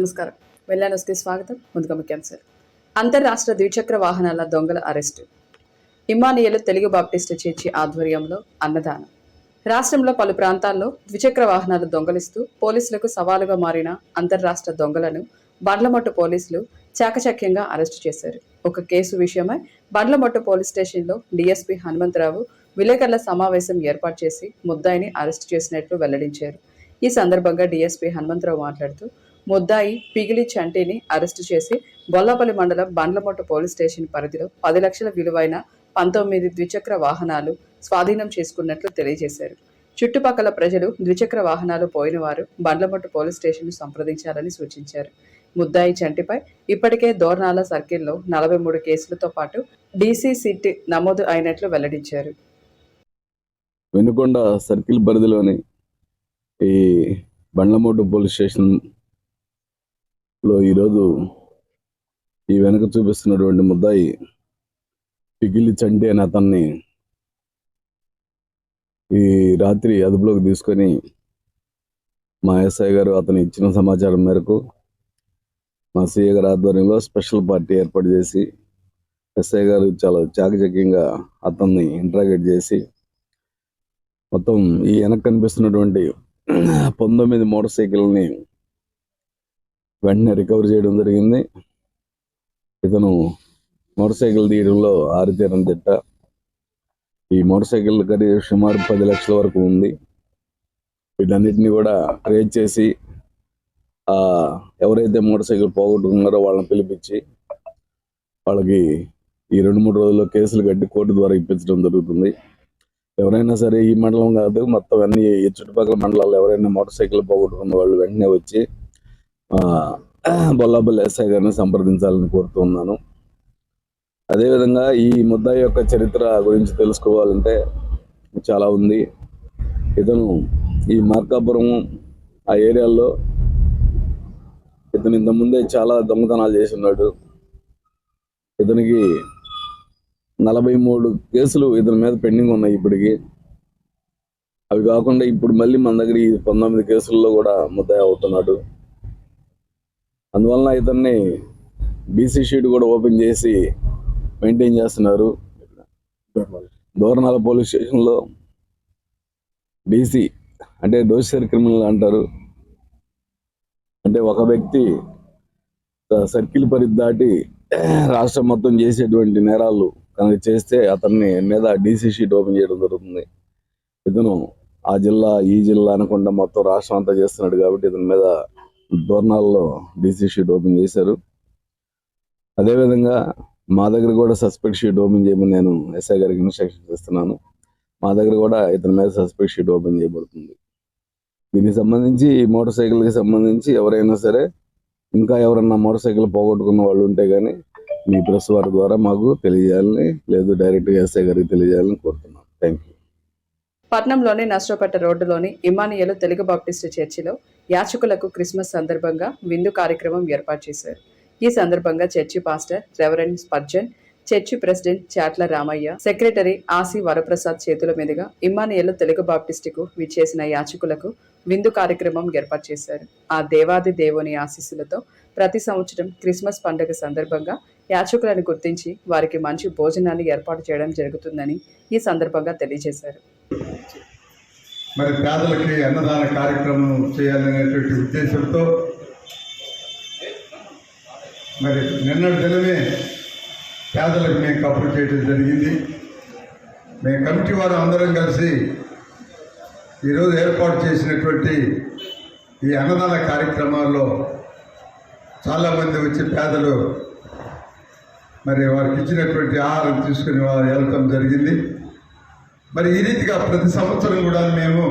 నమస్కారం. వెల్లా న్యూస్కి స్వాగతం. ముందుగా ముఖ్యాంశాలు. అంతర్రాష్ట్ర ద్విచక్ర వాహనాల దొంగల arrest. Immanuel Telugu Baptist church ఆధ్వర్యంలో అన్నదానం. రాష్ట్రంలో పలు ప్రాంతాల్లో ద్విచక్ర వాహనాలు దొంగలిస్తూ పోలీసులకు సవాలుగా మారిన అంతర్రాష్ట్ర దొంగలను బండ్లమట్టు పోలీసులు చాకచక్యంగా అరెస్టు చేశారు. ఒక కేసు విషయమై బండ్లమట్టు పోలీస్ స్టేషన్లో డీఎస్పీ హనుమంతరావు విలేకరుల సమావేశం ఏర్పాటు చేసి ముద్దాయిని అరెస్టు చేసినట్లు వెల్లడించారు. ఈ సందర్భంగా డీఎస్పీ హనుమంతరావు మాట్లాడుతూ ముద్దాయి పిగిలి చంటిని అరెస్టు చేసి గొల్లపల్లి మండలం బండ్లమట్టు పోలీస్ స్టేషన్ పరిధిలో 10 లక్షల విలువైన 19 ద్విచక్ర వాహనాలు స్వాధీనం చేసుకున్నట్లు తెలియజేశారు. చుట్టుపక్కల ప్రజలు ద్విచక్ర వాహనాలు పోయిన వారు బండ్లమట్టు పోలీస్ స్టేషన్ సంప్రదించాలని సూచించారు. ముద్దాయి చంటిపై ఇప్పటికే దోర్నాల సర్కిల్లో 43 కేసులతో పాటు డీసీ సిట్ నమోదు అయినట్లు వెల్లడించారు. వెనుకొండ సర్కిల్ పరిధిలోని ఈ బండ్లమట్టు పోలీస్ స్టేషన్లో ఈరోజు ఈ వెనక చూపిస్తున్నటువంటి ముద్దాయి పిగిలి చంటి అనే అతన్ని ఈ రాత్రి అదుపులోకి తీసుకొని మా ఎస్ఐ గారు అతను ఇచ్చిన సమాచారం మేరకు మా సిఐ గారి ఆధ్వర్యంలో స్పెషల్ పార్టీ ఏర్పాటు చేసి ఎస్ఐ గారు చాలా చాకచక్యంగా అతన్ని ఇంట్రాగేట్ చేసి మొత్తం ఈ వెనక కనిపిస్తున్నటువంటి 19 మోటార్ సైకిల్ని వెంటనే రికవర్ చేయడం జరిగింది. ఇతను మోటార్ సైకిల్ తీయడంలో ఆరితేరని తిట్ట. ఈ మోటార్ సైకిల్ ఖరీదు సుమారు 10 లక్షల వరకు ఉంది. వీటన్నిటిని కూడా ట్రేస్ చేసి ఎవరైతే మోటార్ సైకిల్ పోగొట్టుకున్నారో వాళ్ళని పిలిపించి వాళ్ళకి ఈ 2-3 రోజుల్లో కేసులు కట్టి కోర్టు ద్వారా ఇప్పించడం జరుగుతుంది. ఎవరైనా సరే ఈ మండలం కాదు మొత్తం అన్ని చుట్టుపక్కల మండలాల్లో ఎవరైనా మోటార్ సైకిల్ పోగొట్టుకున్న వాళ్ళు వెంటనే వచ్చి బొల్లాపల్లి ఎస్ఐ గారిని సంప్రదించాలని కోరుతున్నాను. అదేవిధంగా ఈ ముద్దాయి యొక్క చరిత్ర గురించి తెలుసుకోవాలంటే చాలా ఉంది. ఇతను ఈ మార్కాపురం ఆ ఏరియాలో ఇతను ఇంతకుముందే చాలా దొంగతనాలు చేసి ఉన్నాడు. ఇతనికి 43 కేసులు ఇతని మీద పెండింగ్ ఉన్నాయి ఇప్పటికి. అవి కాకుండా ఇప్పుడు మళ్ళీ మన దగ్గర ఈ 19 కేసుల్లో కూడా ముద్దాయి అవుతున్నాడు. అందువలన ఇతన్ని బీసీ షీట్ కూడా ఓపెన్ చేసి మెయింటైన్ చేస్తున్నారు. దోర్నాల పోలీస్ స్టేషన్లో డీసీ అంటే డోసియర్ క్రిమినల్ అంటారు. అంటే ఒక వ్యక్తి సర్కిల్ పరిధి దాటి రాష్ట్రం మొత్తం చేసేటువంటి నేరాలు కనుక చేస్తే అతన్ని మీద డీసీ షీట్ ఓపెన్ చేయడం జరుగుతుంది. ఇతను ఆ జిల్లా ఈ జిల్లా అనకుండా మొత్తం రాష్ట్రం అంతా చేస్తున్నాడు కాబట్టి ఇతని మీద దోర్నాల్లో డీసీ షీట్ ఓపెన్ చేశారు. అదేవిధంగా మా దగ్గర కూడా సస్పెక్ట్ షీట్ ఓపెన్ చేయమని నేను ఎస్ఐ గారికి ఇన్స్ట్రక్షన్స్ ఇస్తున్నాను. మా దగ్గర కూడా ఇతని మీద సస్పెక్ట్ షీట్ ఓపెన్ చేయబడుతుంది. దీనికి సంబంధించి ఈ మోటార్ సైకిల్కి సంబంధించి ఎవరైనా సరే ఇంకా ఎవరన్నా మోటార్ సైకిల్ పోగొట్టుకున్న వాళ్ళు ఉంటే కానీ మీ ప్రెస్ వారి ద్వారా మాకు తెలియజేయాలని లేదు డైరెక్ట్గా ఎస్ఐ గారికి తెలియజేయాలని కోరుతున్నాను. Thank you. పట్నంలోని నష్టపేట రోడ్డులోని ఇమ్మానియేలు తెలుగు బాప్టిస్టు చర్చిలో యాచకులకు క్రిస్మస్ సందర్భంగా విందు కార్యక్రమం ఏర్పాటు చేశారు. ఈ సందర్భంగా church pastor reverend Spurgeon, church president Chatla Ramaiah, secretary Asi Varaprasad చేతుల మీదుగా ఇమ్మానియేలు తెలుగు బాప్టిస్టుకు విచ్చేసిన యాచకులకు విందు కార్యక్రమం ఏర్పాటు చేశారు. ఆ దేవాది దేవుని ఆశీస్సులతో ప్రతి సంవత్సరం క్రిస్మస్ పండుగ సందర్భంగా యాచకులను గుర్తించి వారికి మంచి భోజనాన్ని ఏర్పాటు చేయడం జరుగుతుందని ఈ సందర్భంగా తెలియజేశారు. మరి పేదలకి అన్నదాన కార్యక్రమం చేయాలనేటువంటి ఉద్దేశంతో మరి నిన్నటి దినమే పేదలకు మేము కప్పులు చేయడం జరిగింది. మేము కమిటీ వారు అందరం కలిసి ఈరోజు ఏర్పాటు చేసినటువంటి ఈ అన్నదాన కార్యక్రమాల్లో చాలామంది వచ్చి పేదలు మరి వారికి ఇచ్చినటువంటి ఆహారం తీసుకుని వారు వెళ్ళటం జరిగింది. మరి ఈ రీతిగా ప్రతి సంవత్సరం కూడా మేము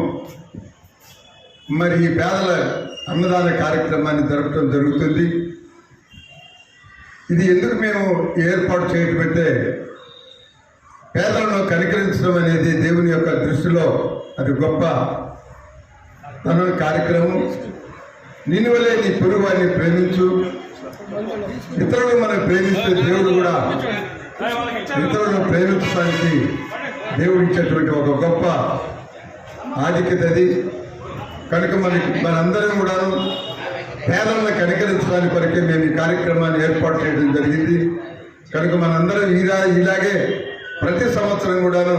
మరి ఈ పేదల అన్నదాన కార్యక్రమాన్ని జరపడం జరుగుతుంది. ఇది ఎందుకు మేము ఏర్పాటు చేయటం అంటే పేదలను కనికరించడం అనేది దేవుని యొక్క దృష్టిలో అది గొప్ప కార్యక్రమం. నిన్నువలే నీ పొరుగువారిని ప్రేమించు. ఇతరులు మనం ప్రేమిస్తే దేవుడు కూడా ఇతరులను ప్రేమించడానికి దేవుడు ఇచ్చేటువంటి ఒక గొప్ప ఆధిక్యత అది. కనుక మనందరం కూడాను పేదలను కనికరించడానికి కొరకే మేము ఈ కార్యక్రమాన్ని ఏర్పాటు చేయడం జరిగింది. కనుక మనందరం ఇలాగే ప్రతి సంవత్సరం కూడాను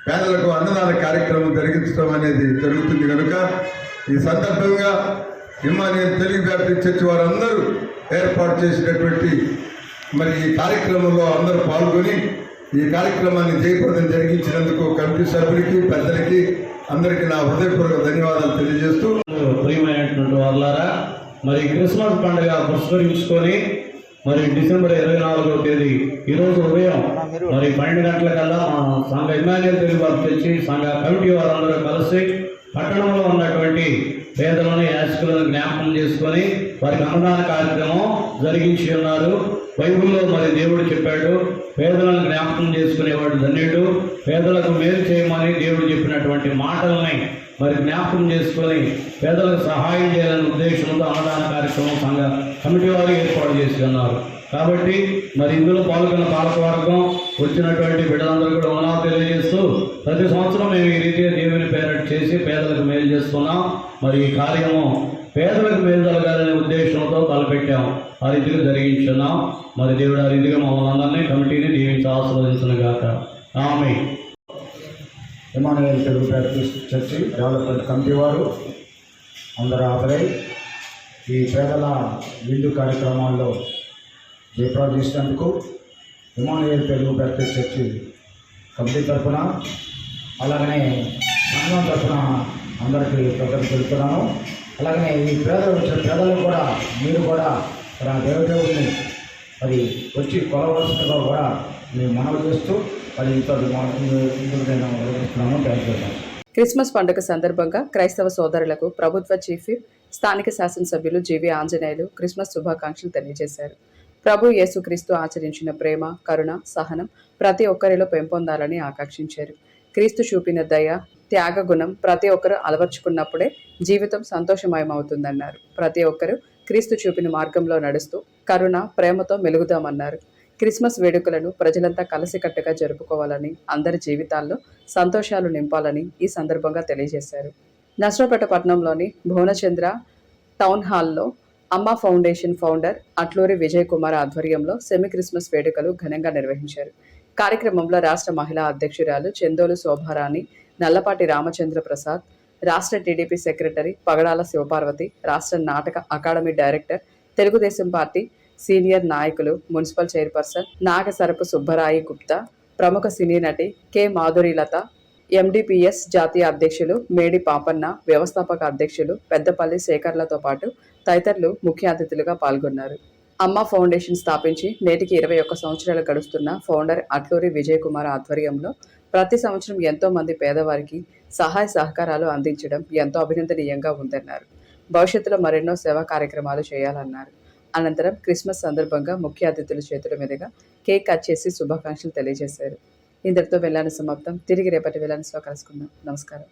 పేదలకు అన్నదాన కార్యక్రమం జరిగించడం అనేది జరుగుతుంది. కనుక ఈ సందర్భంగా ఇమ్మానుయేల్ తెలుగు బ్యాప్టిస్ట్ చర్చ్ వారందరూ ఏర్పాటు చేసినటువంటి మరి ఈ కార్యక్రమంలో అందరూ పాల్గొని ఈ కార్యక్రమాన్ని జయప్రదం జరిగించినందుకు కమిటీ సభ్యులకి, పెద్దలకి అందరికీ నా హృదయపూర్వక ధన్యవాదాలు తెలియజేస్తూ, ప్రియమైనటువంటి వాళ్ళారా, మరి క్రిస్మస్ పండుగ పురస్కరించుకొని మరి డిసెంబర్ 24వ తేదీ ఈరోజు ఉదయం మరి 12 గంటలకల్లా మా సంఘ ఇమ్మానుయేల్ తెలుగు బ్యాప్టిస్ట్ చర్చ్ సంఘ కమిటీ వారందరూ కలిసి పట్టణంలో ఉన్నటువంటి పేదలను, యాచకులను జ్ఞాపకం చేసుకొని వారికి అన్నదాన కార్యక్రమం జరిగించి ఉన్నారు. బైబిల్లో మరి దేవుడు చెప్పాడు, పేదలను జ్ఞాపకం చేసుకునేవాడు ధన్యుడు, పేదలకు మేలు చేయమని దేవుడు చెప్పినటువంటి మాటలని మరి జ్ఞాపకం చేసుకొని పేదలకు సహాయం చేయాలనే ఉద్దేశంతో అన్నదాన కార్యక్రమం సంఘ కమిటీ వారు ఏర్పాటు చేసి ఉన్నారు. కాబట్టి మరి ఇందులో పాల్గొన్న పాలకవర్గం, వచ్చినటువంటి బిడ్డలందరూ కూడా వందనాలు తెలియజేస్తూ ప్రతి సంవత్సరం మేము ఈ రీతిగా దేవుని పేరట్ చేసి పేదలకు మేలు చేస్తున్నాం. మరి ఈ కార్యము పేదలకు మేలు జరగాలనే ఉద్దేశంతో తలపెట్టాం, ఆ రీతిగా జరిగించున్నాం. మరి దేవుడు ఆ రీతిగా మమ్మల్ని అందరినీ కమిటీని దీవించి ఆశీర్వదించును గాక. ఆమేన్. Emmanuel Telugu Baptist church development committee వారు అందరూ హాజరై ఈ పేదల విందు కార్యక్రమాల్లో జయప్రదించినందుకు Emmanuel Telugu Baptist church committee తరఫున, అలాగనే సంఘం తరఫున అందరికీ కృతజ్ఞతలు తెలుపుతున్నాను. అలాగనే ఈ పేదలకు కూడా మీరు కూడా దేవదేవుడిని మరి వచ్చి కొలవలసిందిగా కూడా మేము మనవి చేస్తూ మరి ఇంత థ్యాంక్ యూ. క్రిస్మస్ పండుగ సందర్భంగా క్రైస్తవ సోదరులకు ప్రభుత్వ చీఫ్ విప్, స్థానిక శాసనసభ్యులు జీవి ఆంజనేయులు క్రిస్మస్ శుభాకాంక్షలు తెలియజేశారు. ప్రభు యేసుక్రీస్తు ఆచరించిన ప్రేమ, కరుణ, సహనం ప్రతి ఒక్కరిలో పెంపొందాలని ఆకాంక్షించారు. క్రీస్తు చూపిన దయ, త్యాగ గుణం ప్రతి ఒక్కరూ అలవర్చుకున్నప్పుడే జీవితం సంతోషమయమవుతుందన్నారు. ప్రతి ఒక్కరూ క్రీస్తు చూపిన మార్గంలో నడుస్తూ కరుణ, ప్రేమతో మెలుగుదామన్నారు. క్రిస్మస్ వేడుకలను ప్రజలంతా కలిసికట్టుగా జరుపుకోవాలని, అందరి జీవితాల్లో సంతోషాలు నింపాలని ఈ సందర్భంగా తెలియజేశారు. నర్సరావుపేట పట్టణంలోని భువనచంద్ర టౌన్ హాల్లో అమ్మ ఫౌండేషన్ ఫౌండర్ అట్లూరి విజయ్ కుమార్ ఆధ్వర్యంలో సెమీ క్రిస్మస్ వేడుకలు ఘనంగా నిర్వహించారు. కార్యక్రమంలో రాష్ట్ర మహిళా అధ్యక్షురాలు చందోలు శోభారాణి, నల్లపాటి రామచంద్ర ప్రసాద్, రాష్ట్ర టీడీపీ సెక్రటరీ పగడాల శివపార్వతి, రాష్ట్ర నాటక academy director, Telugu Desam party senior నాయకులు, మున్సిపల్ చైర్పర్సన్ నాగసరపు సుబ్బరాయి గుప్తా, ప్రముఖ సినీ నటి కె మాధురీలత, ఎండిపిఎస్ జాతీయ అధ్యక్షులు మేడి పాపన్న, వ్యవస్థాపక అధ్యక్షులు పెద్దపల్లి శేఖర్లతో పాటు తదితరులు ముఖ్య అతిథులుగా పాల్గొన్నారు. అమ్మ ఫౌండేషన్ స్థాపించి నేటికి 21 సంవత్సరాలు గడుస్తున్న ఫౌండర్ అట్లూరి విజయ్ కుమార్ ఆధ్వర్యంలో ప్రతి సంవత్సరం ఎంతో మంది పేదవారికి సహాయ సహకారాలు అందించడం ఎంతో అభినందనీయంగా ఉందన్నారు. భవిష్యత్తులో మరెన్నో సేవా కార్యక్రమాలు చేయాలన్నారు. అనంతరం క్రిస్మస్ సందర్భంగా ముఖ్య అతిథుల చేతుల మీదుగా కేక్ కట్ చేసి శుభాకాంక్షలు తెలియజేశారు. ఇంతటితో వెళ్ళాను సమాప్తం. తిరిగి రేపటి వెళ్ళాన్స్లో కలుసుకుందాం. నమస్కారం.